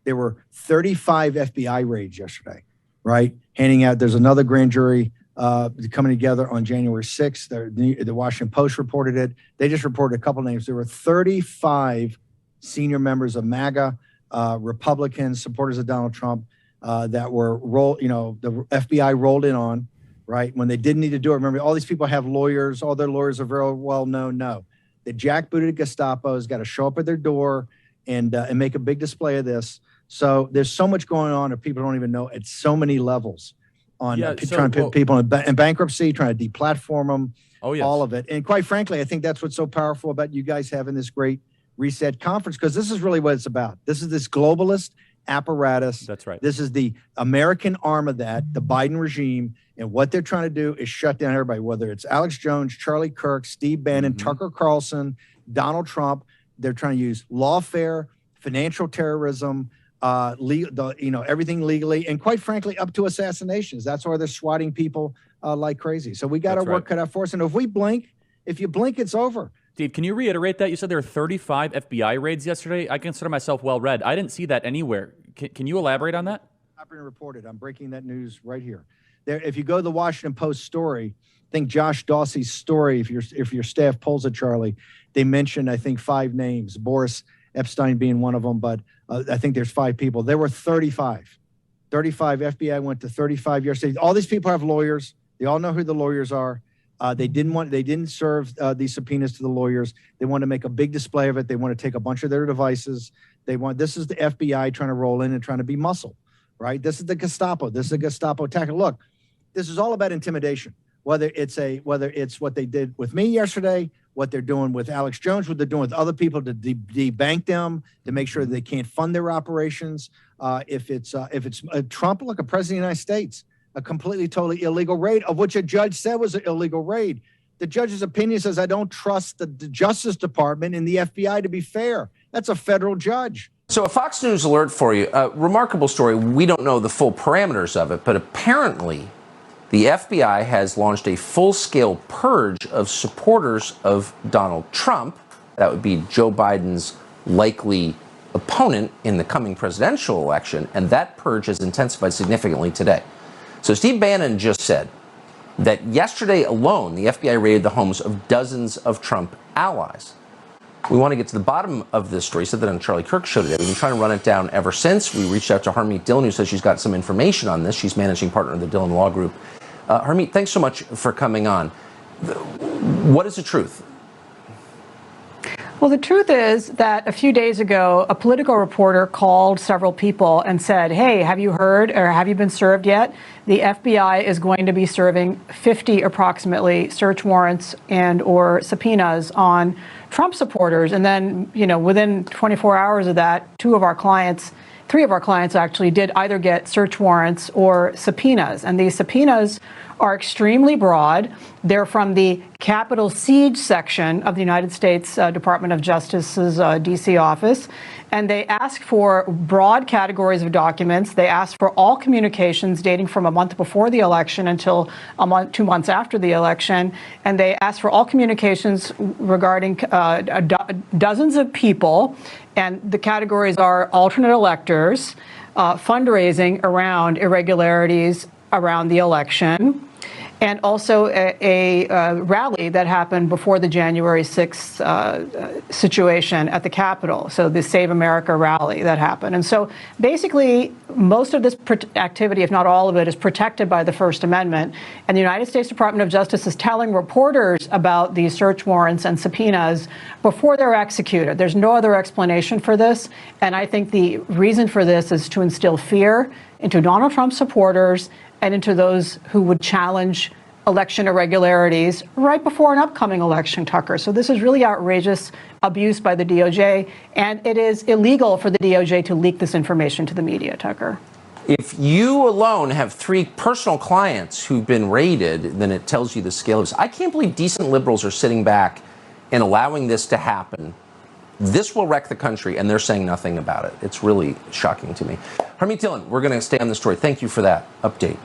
there were 35 FBI raids yesterday, right? Handing out, there's another grand jury coming together on January 6th. The Washington Post reported it. They just reported a couple names. There were 35 senior members of MAGA, Republicans, supporters of Donald Trump, that were the FBI rolled in on, right? When they didn't need to do it. Remember, all these people have lawyers. All their lawyers are very well known. No, the jackbooted Gestapo has got to show up at their door and make a big display of this. So there's so much going on that people don't even know at so many levels on trying to put people in bankruptcy, trying to deplatform them, all of it. And quite frankly, I think that's what's so powerful about you guys having this great reset conference, because this is really what it's about. This is this globalist apparatus. That's right. This is the American arm of that, the Biden regime. And what they're trying to do is shut down everybody, whether it's Alex Jones, Charlie Kirk, Steve Bannon, Tucker Carlson, Donald Trump. They're trying to use lawfare, financial terrorism, everything legally, and quite frankly, up to assassinations. That's why they're swatting people like crazy. So we got our work cut out for us. And if you blink, it's over. Steve, can you reiterate that? You said there were 35 FBI raids yesterday. I consider myself well-read. I didn't see that anywhere. Can you elaborate on that? I've been reported. I'm breaking that news right here. There, if you go to the Washington Post story, I think Josh Dawsey's story, if your staff pulls it, Charlie, they mentioned, I think, 5 names, Boris Epstein being one of them, but I think there's 5 people. There were 35. 35. FBI went to 35 yesterday. All these people have lawyers. They all know who the lawyers are. They didn't serve these subpoenas to the lawyers. They want to make a big display of it. They want to take a bunch of their devices. This is the FBI trying to roll in and trying to be muscle, right? This is the Gestapo. This is a Gestapo tactic. Look, this is all about intimidation. Whether it's what they did with me yesterday, what they're doing with Alex Jones, what they're doing with other people to debank them, to make sure they can't fund their operations. If it's Trump, look, a president of the United States, a completely, totally illegal raid, of which a judge said was an illegal raid. The judge's opinion says, I don't trust the Justice Department and the FBI to be fair. That's a federal judge. So a Fox News alert for you. A remarkable story. We don't know the full parameters of it, but apparently the FBI has launched a full-scale purge of supporters of Donald Trump. That would be Joe Biden's likely opponent in the coming presidential election, and that purge has intensified significantly today. So Steve Bannon just said that yesterday alone, the FBI raided the homes of dozens of Trump allies. We want to get to the bottom of this story. He said that on Charlie Kirk's show today. We've been trying to run it down ever since. We reached out to Harmeet Dillon, who says she's got some information on this. She's managing partner of the Dillon Law Group. Harmeet, thanks so much for coming on. What is the truth? Well, the truth is that a few days ago, a Politico reporter called several people and said, hey, have you heard or have you been served yet? The FBI is going to be serving 50 approximately search warrants and or subpoenas on Trump supporters. And then, within 24 hours of that, 3 of our clients actually did either get search warrants or subpoenas. And these subpoenas are extremely broad. They're from the Capitol Siege section of the United States Department of Justice's D.C. office. And they ask for broad categories of documents. They ask for all communications dating from a month before the election until 2 months after the election. And they ask for all communications regarding dozens of people. And the categories are alternate electors, fundraising around irregularities around the election, and also a rally that happened before the January 6th situation at the Capitol. So the Save America rally that happened. And so basically, most of this activity, if not all of it, is protected by the First Amendment. And the United States Department of Justice is telling reporters about these search warrants and subpoenas before they're executed. There's no other explanation for this. And I think the reason for this is to instill fear into Donald Trump supporters and into those who would challenge election irregularities right before an upcoming election, Tucker. So this is really outrageous abuse by the DOJ, and it is illegal for the DOJ to leak this information to the media, Tucker. If you alone have 3 personal clients who've been raided, then it tells you the scale of this. I can't believe decent liberals are sitting back and allowing this to happen. This will wreck the country, and they're saying nothing about it. It's really shocking to me. Harmeet Dillon, we're going to stay on the story. Thank you for that update.